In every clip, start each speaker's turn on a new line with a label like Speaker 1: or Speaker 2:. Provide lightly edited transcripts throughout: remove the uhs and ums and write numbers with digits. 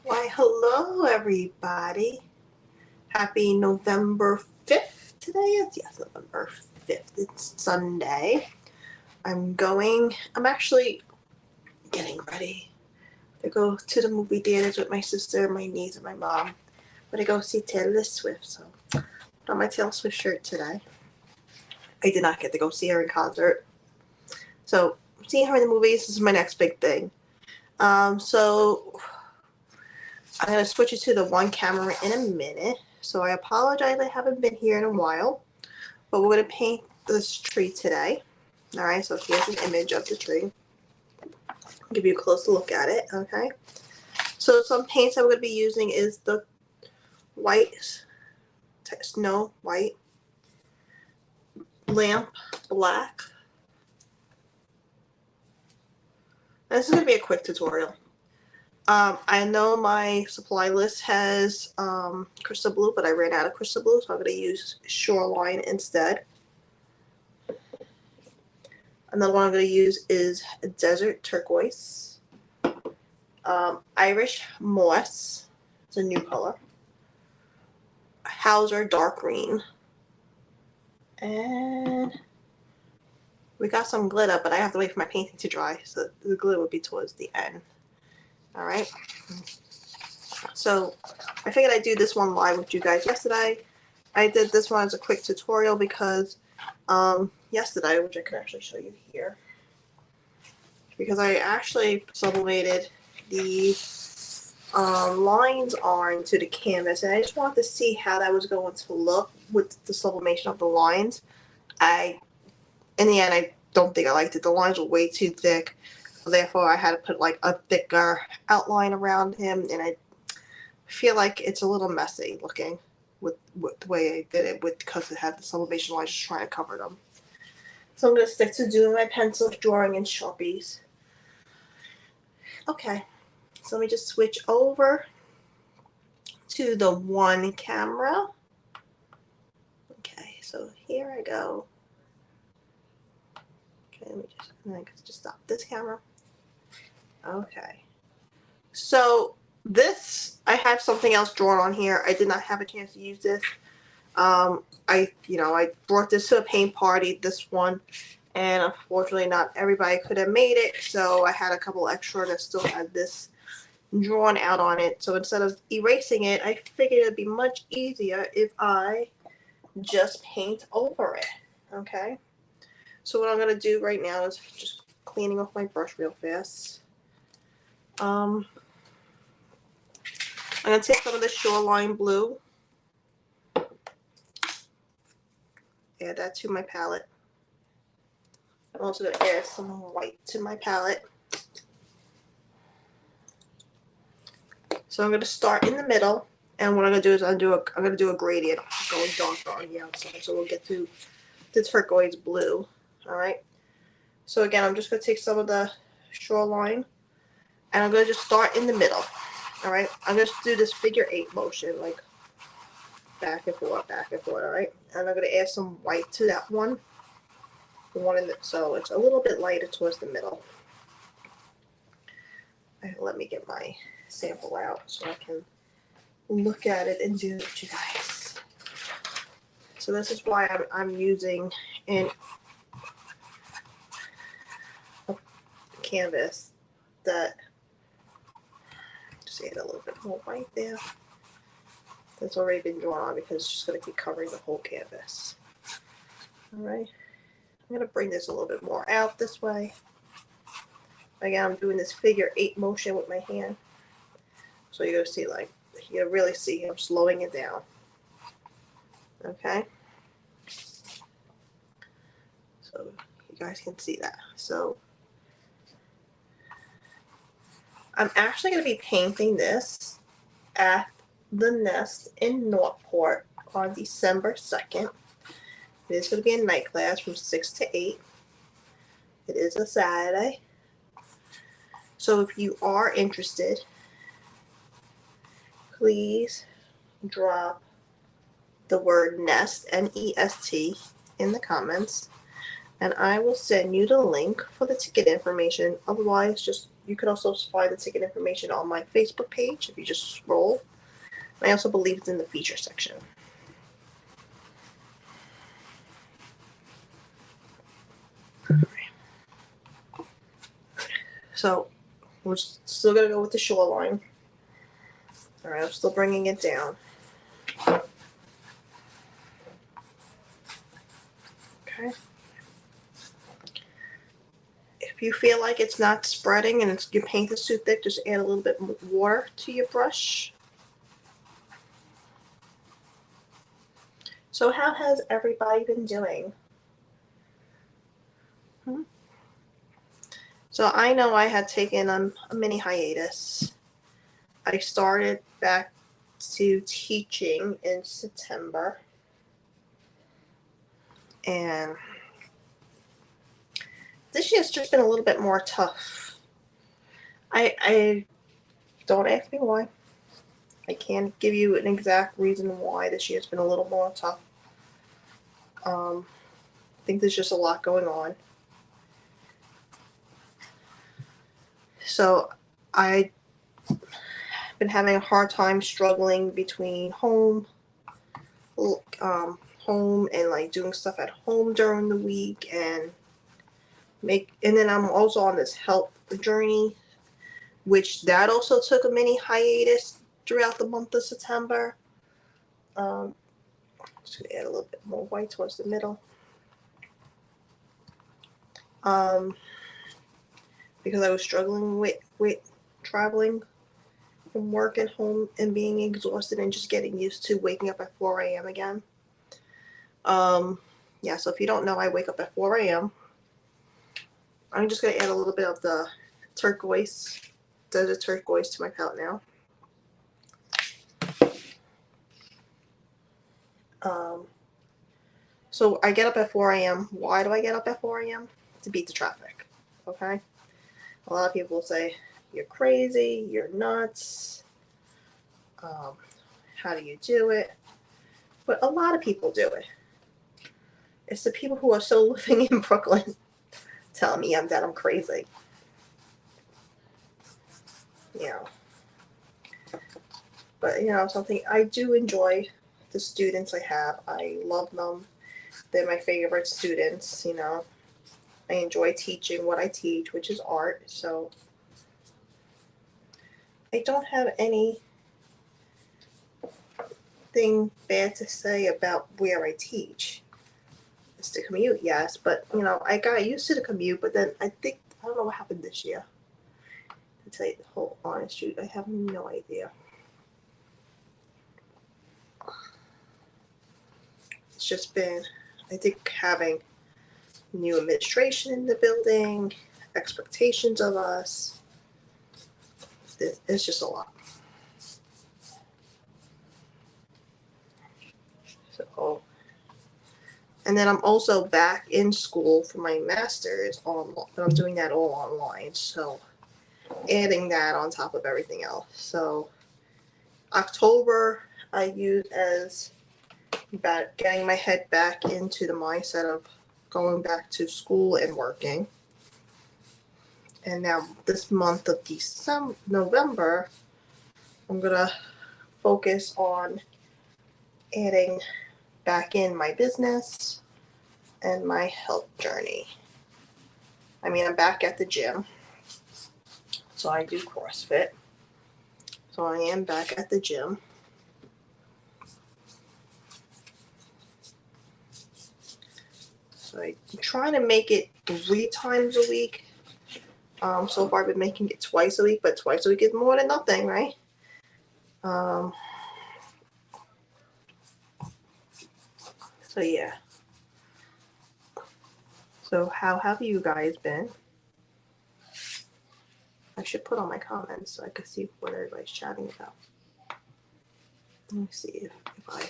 Speaker 1: Why, hello, everybody. Happy November 5th today. Yes, November 5th. It's Sunday. I'm actually getting ready to go to the movie theaters with my sister, my niece, and my mom. I'm going to go see Taylor Swift. So, I put on my Taylor Swift shirt today. I did not get to go see her in concert. So, seeing her in the movies is my next big thing. So I'm going to switch it to the one camera in a minute. So I apologize I haven't been here in a while. But we're going to paint this tree today. Alright, so here's an image of the tree. I'll give you a closer look at it, okay? So some paints that we're going to be using is the Snow White, Lamp Black. And this is going to be a quick tutorial. I know my supply list has Crystal Blue, but I ran out of Crystal Blue, so I'm going to use Shoreline instead. Another one I'm going to use is Desert Turquoise. Irish Moss. It's a new color. Hauser Dark Green. And we got some glitter, but I have to wait for my painting to dry, so the glitter will be towards the end. Alright. So I figured I'd do this one live with you guys yesterday. I did this one as a quick tutorial because yesterday, which I can actually show you here, because I actually sublimated the lines onto the canvas, and I just wanted to see how that was going to look with the sublimation of the lines. In the end, I don't think I liked it. The lines were way too thick, therefore I had to put like a thicker outline around him, and I feel like it's a little messy looking with the way I did it, because it had the sublimation lines just trying to cover them. So I'm going to stick to doing my pencil drawing and Sharpies. Okay, so let me just switch over to the one camera. Okay, so here I go. Okay, let me just stop this camera. Okay. So this, I have something else drawn on here. I did not have a chance to use this. I brought this to a paint party, this one, and unfortunately not everybody could have made it, so I had a couple extra that still had this drawn out on it. So instead of erasing it, I figured it'd be much easier if I just paint over it. Okay, so what I'm going to do right now is just cleaning off my brush real fast. I'm going to take some of the Shoreline Blue, add that to my palette. I'm also going to add some white to my palette. So I'm going to start in the middle, and what I'm going to do is I'm going to do a gradient going darker on the outside. So we'll get to the turquoise blue. All right. So again, I'm just going to take some of the Shoreline, and I'm going to just start in the middle. All right. I'm going to do this figure 8 motion, like back and forth, all right? And I'm going to add some white to that one. So it's a little bit lighter towards the middle. Let me get my sample out so I can look at it and do it with you guys. So this is why I'm using a canvas that, just add a little bit more white there. That's already been drawn on because it's just going to keep covering the whole canvas. All right. I'm going to bring this a little bit more out this way. Again, I'm doing this figure 8 motion with my hand. So you're going to see, you really see I'm slowing it down. Okay. So you guys can see that. So I'm actually going to be painting this at the Nest in Northport on December 2nd. It is going to be a night class from 6 to 8. It is a Saturday. So if you are interested, please drop the word Nest, N-E-S-T, in the comments, and I will send you the link for the ticket information. Otherwise, just you could also find the ticket information on my Facebook page if you just scroll. I also believe it's in the feature section. So we're still gonna go with the shoreline. All right, I'm still bringing it down. Okay. If you feel like it's not spreading and your paint is too thick, just add a little bit more water to your brush. So how has everybody been doing? So I know I had taken a mini hiatus. I started back to teaching in September. And this year's just been a little bit more tough. I don't ask me why. I can't give you an exact reason why this year's been a little more tough. I think there's just a lot going on. So I've been having a hard time struggling between home and like doing stuff at home during the week and then I'm also on this health journey, which that also took a mini hiatus throughout the month of September. Just gonna add a little bit more white towards the middle. Because I was struggling with traveling from work and home and being exhausted and just getting used to waking up at 4 a.m. again. Yeah, so if you don't know, I wake up at 4 a.m. I'm just gonna add a little bit of the turquoise, desert turquoise to my palette now. So I get up at 4 a.m. Why do I get up at 4 a.m.? To beat the traffic, okay? A lot of people say, you're crazy, you're nuts, how do you do it? But a lot of people do it. It's the people who are still living in Brooklyn telling me that I'm crazy. You know. But, you know, something I do enjoy the students I have. I love them. They're my favorite students, you know. I enjoy teaching what I teach, which is art. So I don't have anything bad to say about where I teach. It's the commute, yes, but you know, I got used to the commute, but then I don't know what happened this year. To tell you the whole honest truth, I have no idea. It's just been, I think, having new administration in the building, expectations of us. It's just a lot. So, and then I'm also back in school for my master's online, but I'm doing that all online. So, adding that on top of everything else. So, October I use as getting my head back into the mindset of going back to school and working. And now this month of November, I'm gonna focus on adding back in my business and my health journey. I mean, I'm back at the gym, so I do CrossFit. So I am back at the gym. So I'm trying to make it 3 times a week. So far I've been making it twice a week, but twice a week is more than nothing, right? So yeah. So how have you guys been? I should put on my comments so I can see what everybody's chatting about. Let me see if I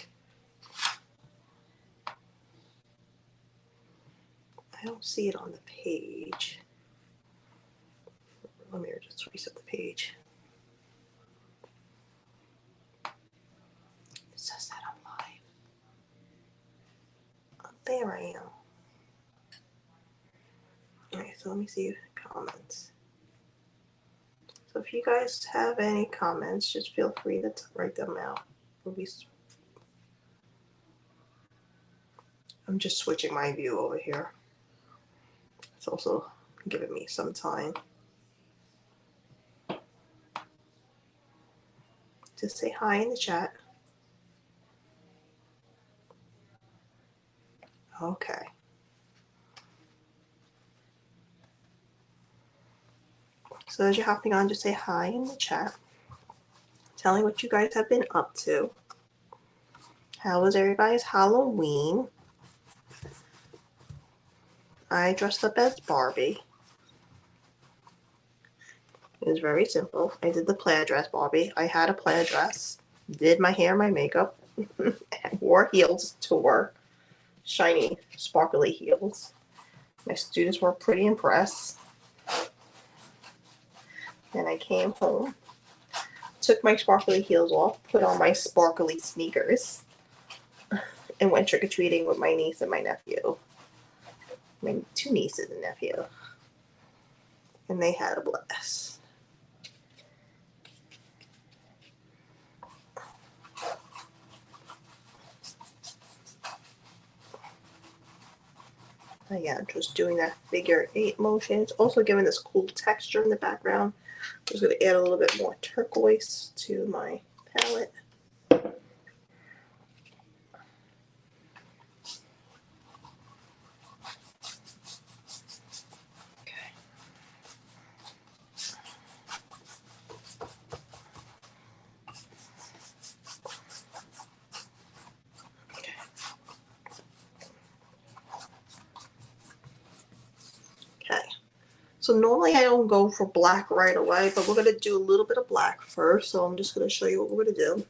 Speaker 1: don't see it on the page. Let me just reset the page. It says that I'm live. Oh, there I am. Alright, so let me see comments. So if you guys have any comments, just feel free to write them out. I'm just switching my view over here. It's also giving me some time to say hi in the chat. Okay. So as you're hopping on, just say hi in the chat. Tell me what you guys have been up to. How was everybody's Halloween? I dressed up as Barbie. It was very simple. I did the plaid dress Barbie. I had a plaid dress, did my hair, my makeup, and wore heels to work. Shiny, sparkly heels. My students were pretty impressed. Then I came home, took my sparkly heels off, put on my sparkly sneakers, and went trick-or-treating with my niece and my nephew. My two nieces and nephew. And they had a blast. Again, just doing that figure 8 motion. It's also giving this cool texture in the background. I'm just going to add a little bit more turquoise to my palette. Okay. So normally I don't go for black right away, but we're going to do a little bit of black first. So I'm just going to show you what we're going to do.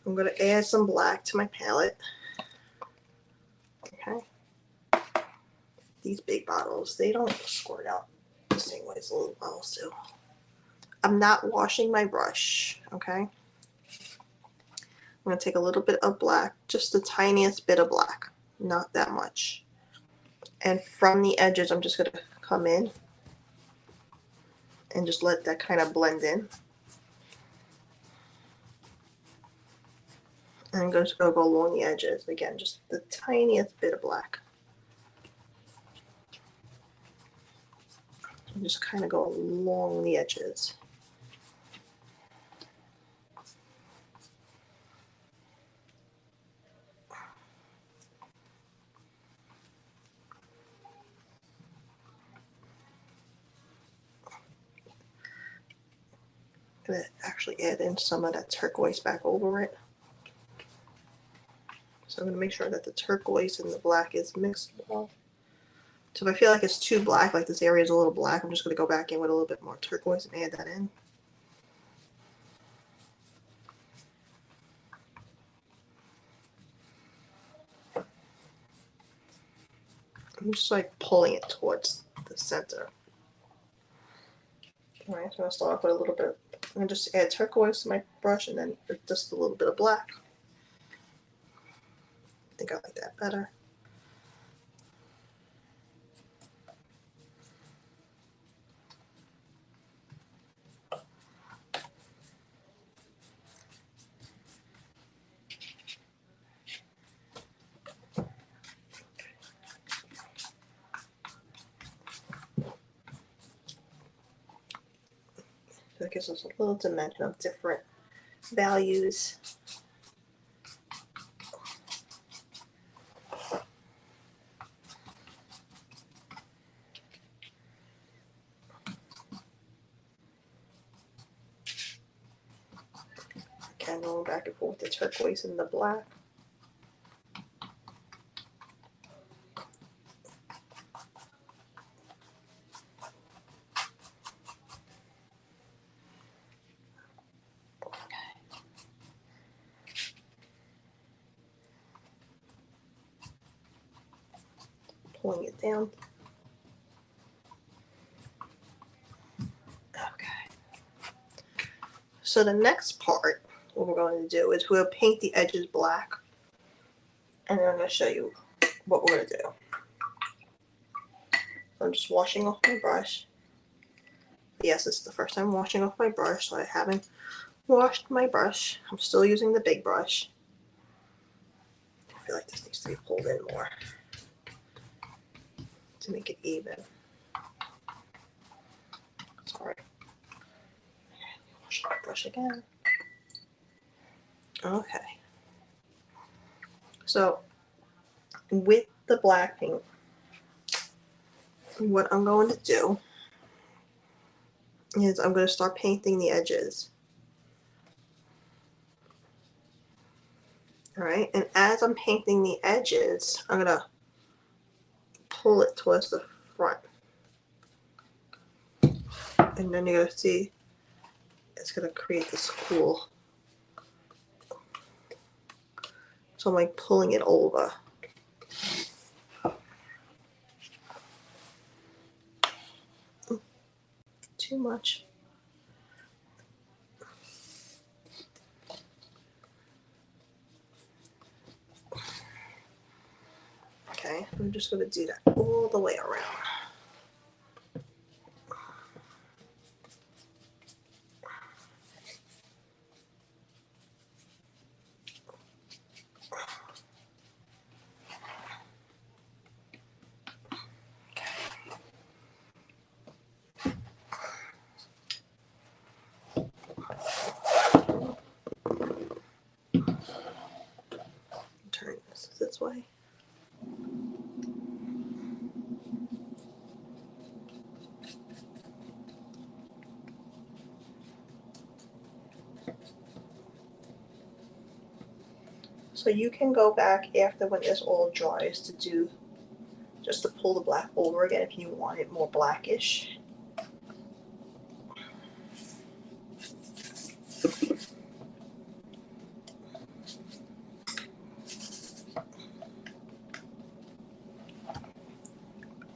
Speaker 1: I'm going to add some black to my palette. Okay. These big bottles, they don't squirt out the same way as the little bottles do. I'm not washing my brush, okay? I'm going to take a little bit of black, just the tiniest bit of black, not that much. And from the edges, I'm just going to come in and just let that kind of blend in. And I'm just going to go along the edges. Again, just the tiniest bit of black. And just kind of go along the edges. I'm going to actually add in some of that turquoise back over it. So I'm going to make sure that the turquoise and the black is mixed well. So if I feel like it's too black, like this area is a little black, I'm just going to go back in with a little bit more turquoise and add that in. I'm just like pulling it towards the center. Alright, so I'm going to start off with a little bit. I'm going to just add turquoise to my brush and then just a little bit of black. I think I like that better. So it gives us a little dimension of different values. Again, going back and forth with the turquoise and the black. Pulling it down. Okay. So the next part, what we're going to do is we'll paint the edges black. And then I'm going to show you what we're going to do. I'm just washing off my brush. Yes, this is the first time washing off my brush, so I haven't washed my brush. I'm still using the big brush. I feel like this needs to be pulled in more to make it even. Sorry. Wash my brush again. Okay. So with the black paint, what I'm going to do is I'm going to start painting the edges. All right, and as I'm painting the edges, I'm going to pull it towards the front. And then you're going to see it's going to create this cool. So I'm like pulling it over. Too much. Okay, I'm just going to do that all the way around. Turn this way. So you can go back after when this all dries to do, just to pull the black over again if you want it more blackish.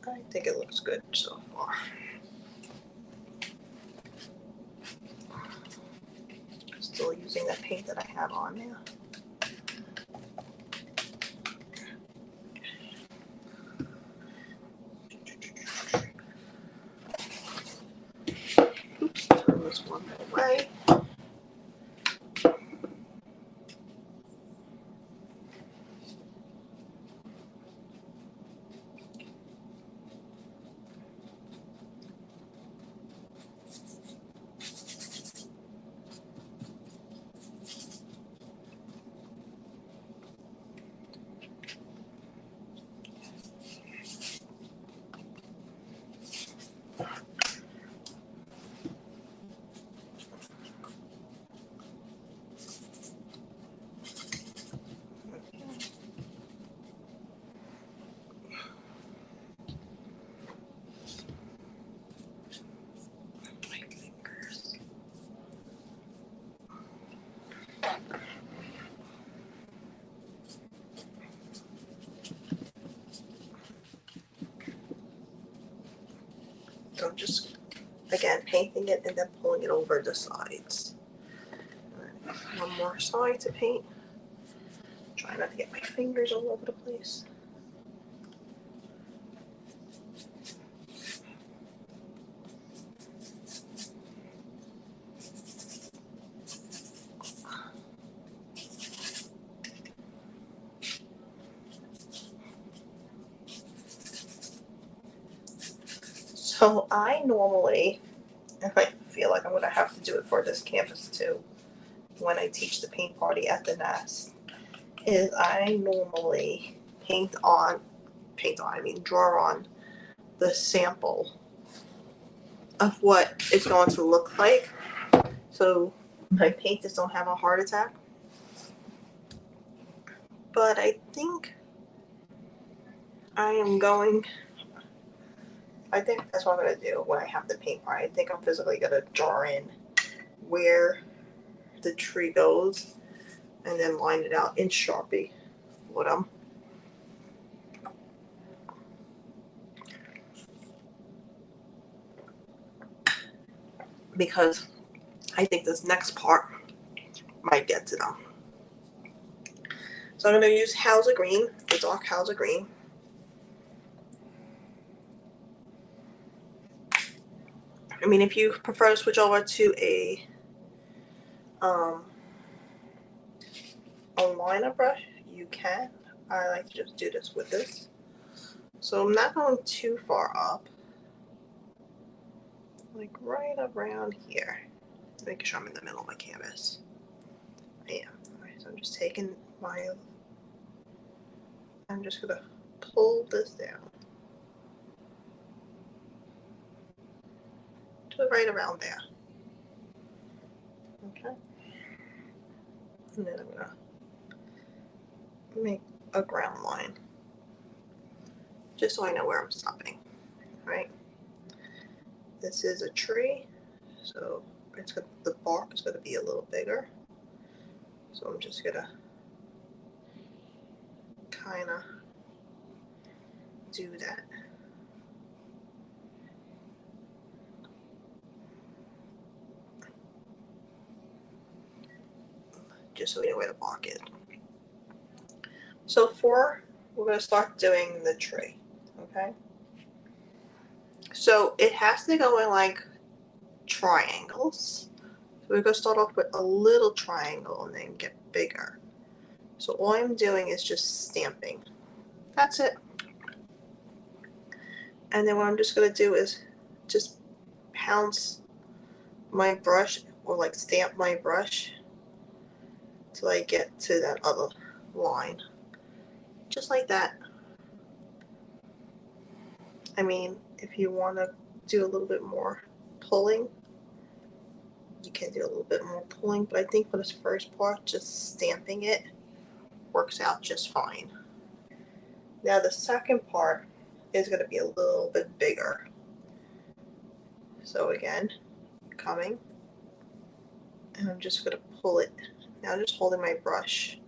Speaker 1: I think it looks good so far. Still using that paint that I have on there. Oops, turn this one away. So I'm just, again, painting it and then pulling it over the sides. One more side to paint. Try not to get my fingers all over the place. So I normally, and I feel like I'm going to have to do it for this campus too, when I teach the paint party at the Nest, is I normally draw on the sample of what it's going to look like. So my painters don't have a heart attack. But I think I think that's what I'm going to do when I have the paint party. I think I'm physically going to draw in where the tree goes and then line it out in Sharpie for them. Because I think this next part might get to them. So I'm going to use Hauser Green, the dark Hauser Green. I mean, if you prefer to switch over to a liner brush, you can. I like to just do this with this. So I'm not going too far up, like right around here. Making sure I'm in the middle of my canvas. I am. Alright, so I'm just taking I'm just gonna pull this down to right around there. Okay. And then I'm gonna make a ground line, just so I know where I'm stopping. Right. This is a tree, so the bark is gonna be a little bigger. So I'm just gonna kind of do that. Just so we know where the bark is. So we're going to start doing the tree, okay? So it has to go in like triangles. So we're going to start off with a little triangle and then get bigger. So all I'm doing is just stamping. That's it. And then what I'm just going to do is just pounce my brush or like stamp my brush till I get to that other line. Just like that. I mean, if you want to do a little bit more pulling, you can do a little bit more pulling, but I think for this first part, just stamping it works out just fine. Now the second part is going to be a little bit bigger. So again, coming, and I'm just going to pull it. Now just holding my brush.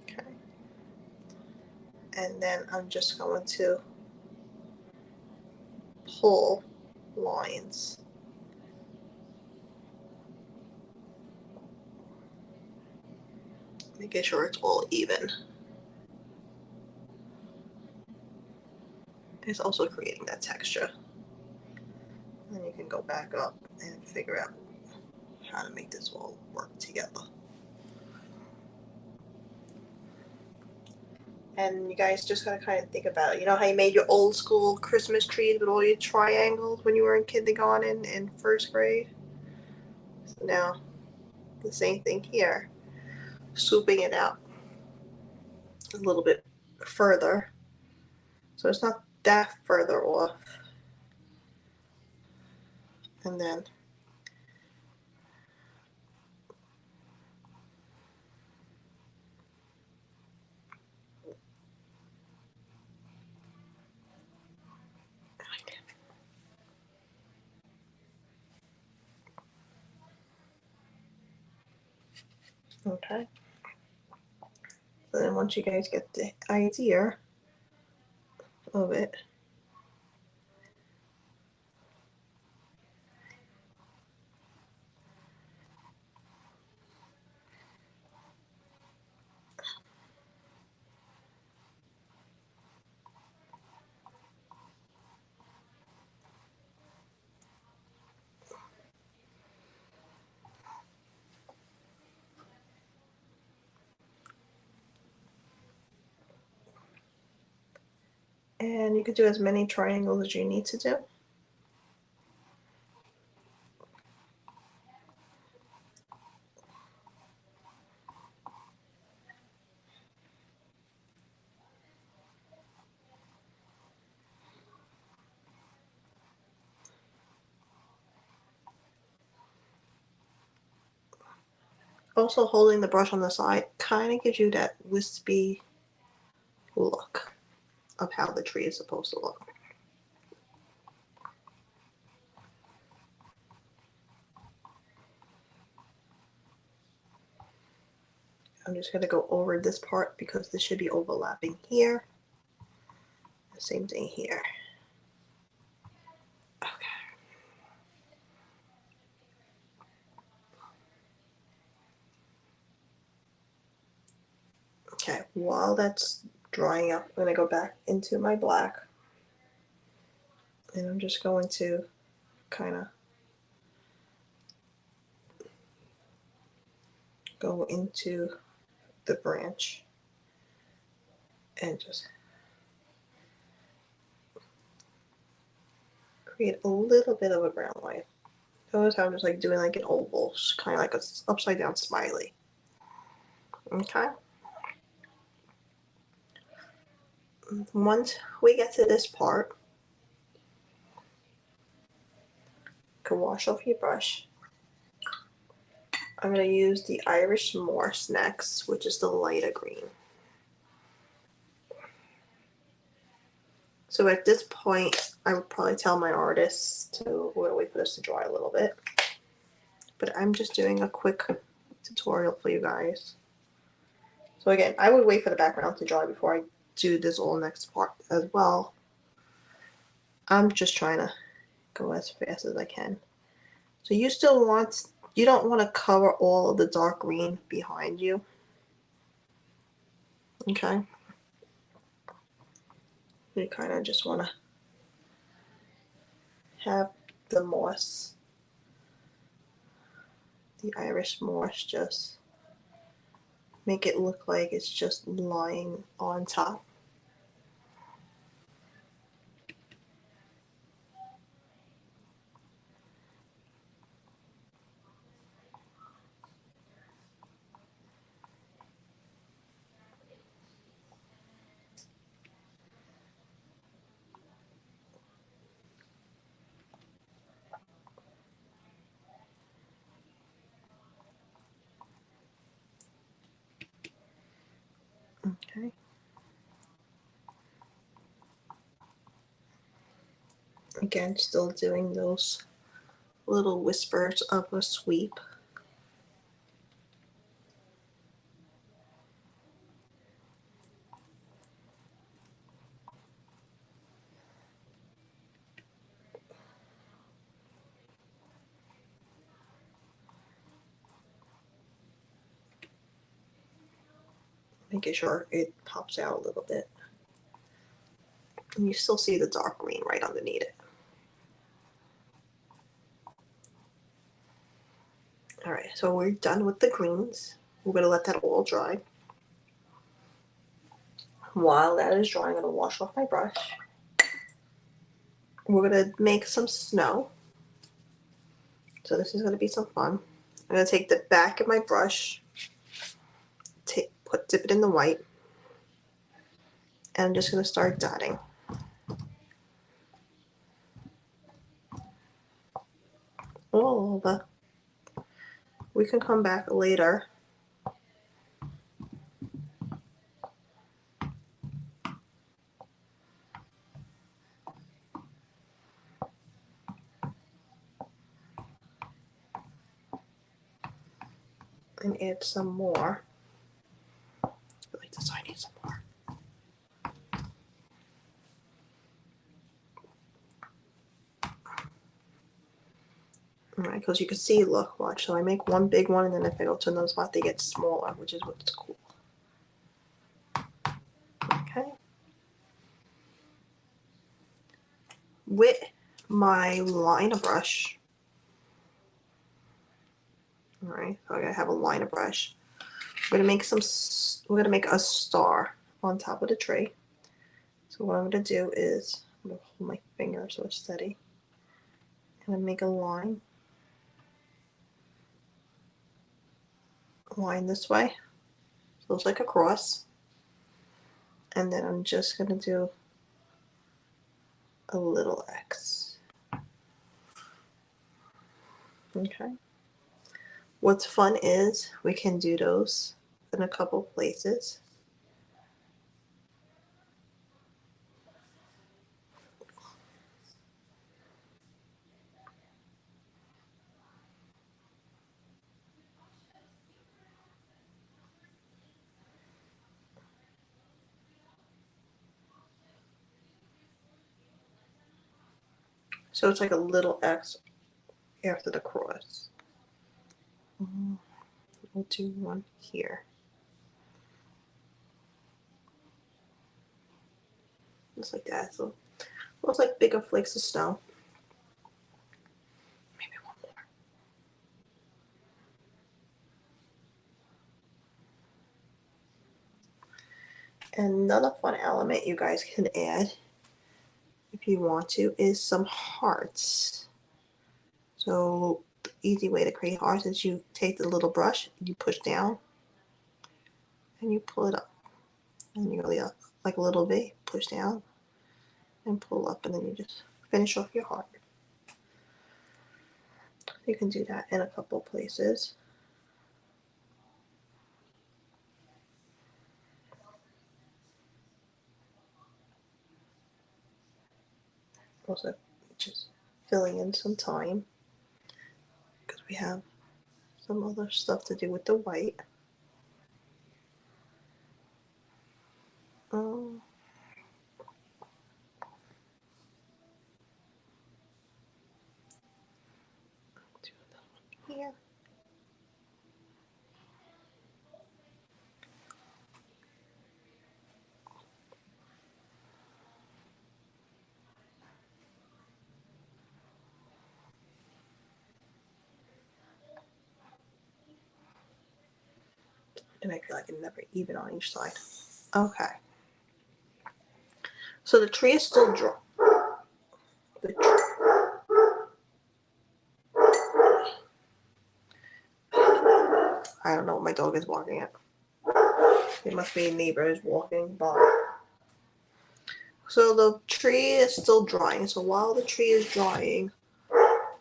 Speaker 1: Okay. And then I'm just going to pull lines. Making sure it's all even. It's also creating that texture. Then you can go back up and figure out how to make this all work together. And you guys just gotta kind of think about it. You know how you made your old school Christmas trees with all your triangles when you were in kindergarten and first grade? So now, the same thing here. Swooping it out a little bit further. So it's not that further off. And then okay. So then once you guys get the idea of it, and you can do as many triangles as you need to do. Also, holding the brush on the side kind of gives you that wispy look of how the tree is supposed to look. I'm just going to go over this part because this should be overlapping here. The same thing here. Okay, while that's drying up, I'm going to go back into my black And I'm just going to kind of go into the branch and just create a little bit of a brown line. Notice how I'm just like doing like an oval, kind of like a upside down smiley. Okay. Once we get to this part, you can wash off your brush. I'm going to use the Irish Moss next, which is the lighter green. So at this point, I would probably tell my artist to wait for this to dry a little bit. But I'm just doing a quick tutorial for you guys. So again, I would wait for the background to dry before I do this whole next part as well. I'm just trying to go as fast as I can. So you don't want to cover all of the dark green behind you. Okay. You kind of just want to have the moss, the Irish moss, just make it look like it's just lying on top. Okay. Again, still doing those little whispers of a sweep. Making sure it pops out a little bit. And you still see the dark green right underneath it. Alright, so we're done with the greens. We're going to let that all dry. While that is drying, I'm going to wash off my brush. We're going to make some snow. So this is going to be some fun. I'm going to take the back of my brush, dip it in the white, and I'm just going to start dotting. All over. We can come back later and add some more. I like this, I need some more. Alright, because you can see, look, watch. So I make one big one, and then if I go to another spot, they get smaller, which is what's cool. Okay. With my liner brush, alright, so I gotta have a liner brush. We're gonna make a star on top of the tree. So what I'm gonna do is I'm gonna hold my finger so it's steady. I'm gonna make a line this way. So it's like a cross. And then I'm just gonna do a little X. Okay. What's fun is we can do those in a couple places. So it's like a little X after the cross. We'll do one here. Just like that. So Looks like bigger flakes of snow. Maybe one more. And another fun element you guys can add, if you want to, is some hearts. So the easy way to create hearts is you take the little brush, you push down, and you pull it up. And you go like a little V, push down, and pull up, and then you just finish off your heart. You can do that in a couple of places. Also, just filling in some time because we have some other stuff to do with the white. Do another one here. And I feel like it's never even on each side. Okay. So the tree is still dry. I don't know what my dog is barking at. It must be neighbors walking by. So the tree is still drying. So while the tree is drying,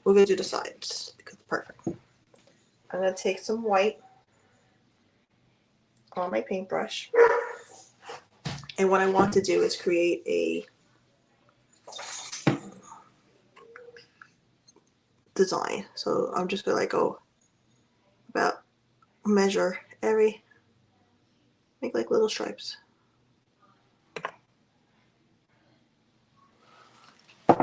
Speaker 1: we're going to do the sides because it's perfect. I'm going to take some white on my paintbrush. And what I want to do is create a design. So I'm just going to go about measure make like little stripes. I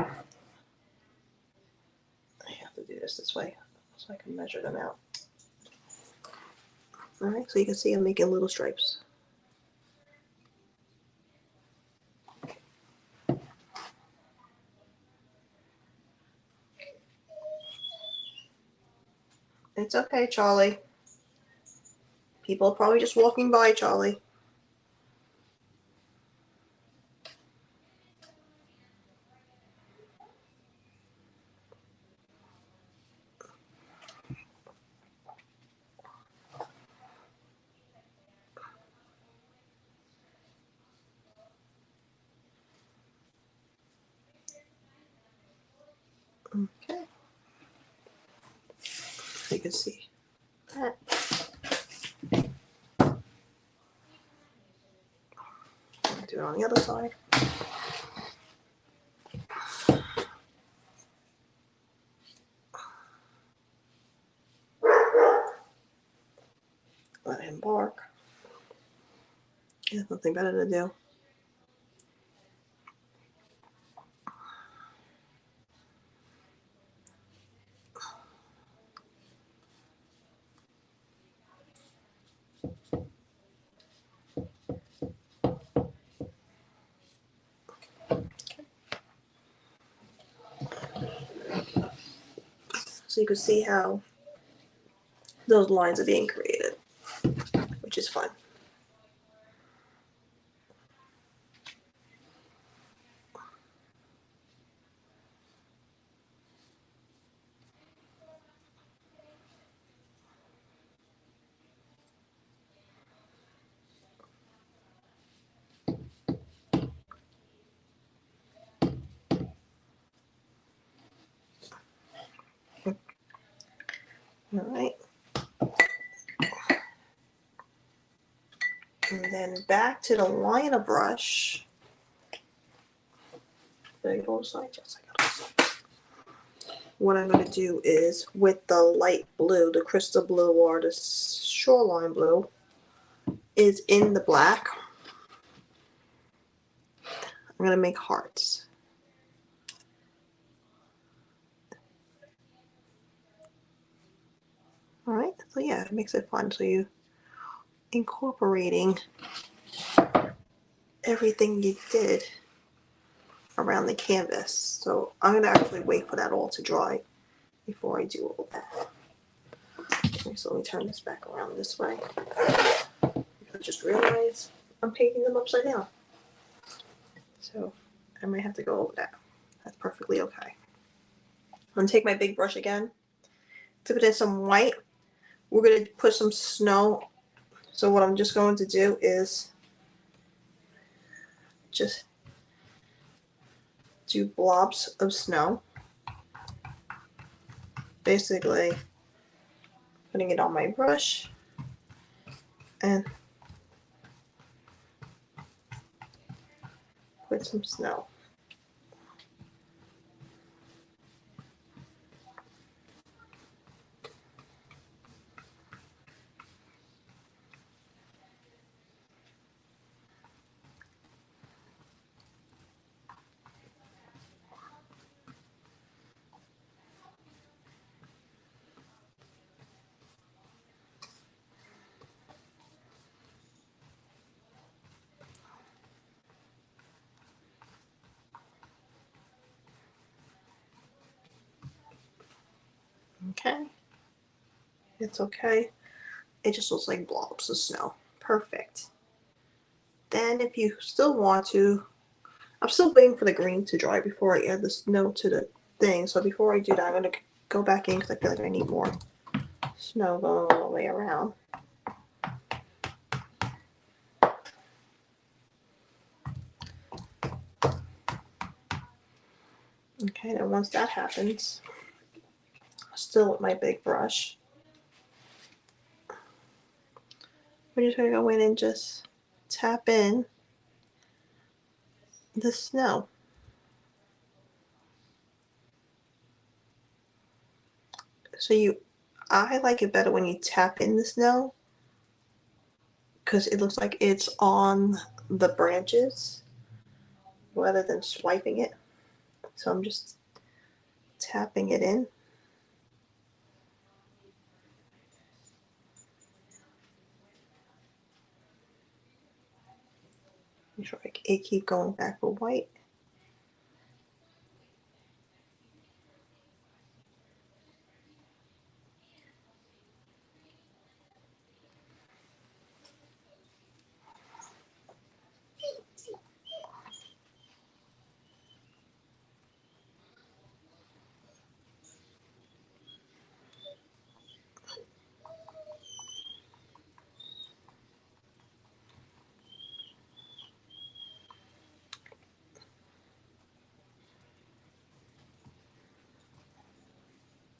Speaker 1: have to do this way so I can measure them out. All right, so you can see I'm making little stripes. It's okay, Charlie. People are probably just walking by, Charlie. Okay. So you can see that. Do it on the other side. Let him bark. He has nothing better to do. So you can see how those lines are being created, which is fun. All right. And then back to the liner brush. Did I go aside? Yes, I got aside. What I'm going to do is with the light blue, the crystal blue or the shoreline blue, is in the black. I'm going to make hearts. All right. So yeah, it makes it fun. So you incorporating everything you did around the canvas. So I'm going to actually wait for that all to dry before I do all that. Okay, so let me turn this back around this way. I just realized I'm painting them upside down. So I might have to go over that. That's perfectly okay. I'm going to take my big brush again, dip it in some white. We're going to put some snow. So what I'm just going to do is just do blobs of snow. Basically putting it on my brush and put some snow. Okay. It's okay. It just looks like blobs of snow. Perfect. Then if you still want to, I'm still waiting for the green to dry before I add the snow to the thing. So before I do that, I'm going to go back in because I feel like I need more snow going all the way around. Okay, then once that happens, still with my big brush, we're just going to go in and just tap in the snow. So I like it better when you tap in the snow because it looks like it's on the branches rather than swiping it. So I'm just tapping it in. Make sure I keep going back with white.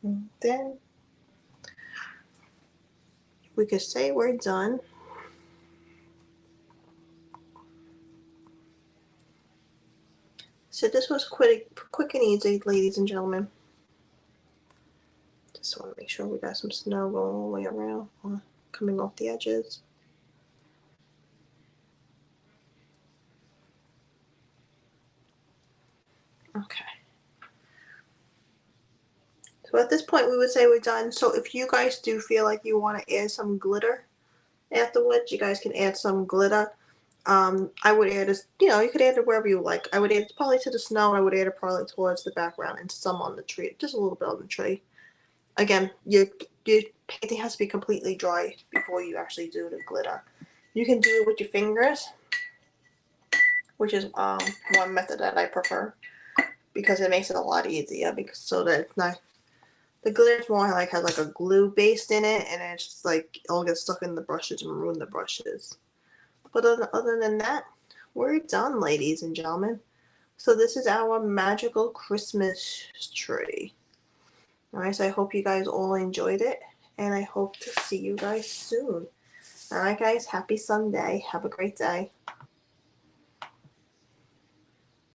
Speaker 1: And then we could say we're done. So this was quick and easy, ladies and gentlemen. Just want to make sure we got some snow going all the way around, coming off the edges. Okay. So at this point, we would say we're done. So if you guys do feel like you want to add some glitter afterwards, you guys can add some glitter. I would add this, you could add it wherever you like. I would add it probably to the snow, and I would add it probably towards the background and some on the tree, just a little bit on the tree. Again, your painting has to be completely dry before you actually do the glitter. You can do it with your fingers, which is one method that I prefer because it makes it a lot easier because so that it's not. The glitter's more like has like a glue based in it, and it's just like it'll get stuck in the brushes and ruin the brushes. But other than that, we're done, ladies and gentlemen. So this is our magical Christmas tree. Alright, so I hope you guys all enjoyed it, and I hope to see you guys soon. Alright guys, happy Sunday. Have a great day.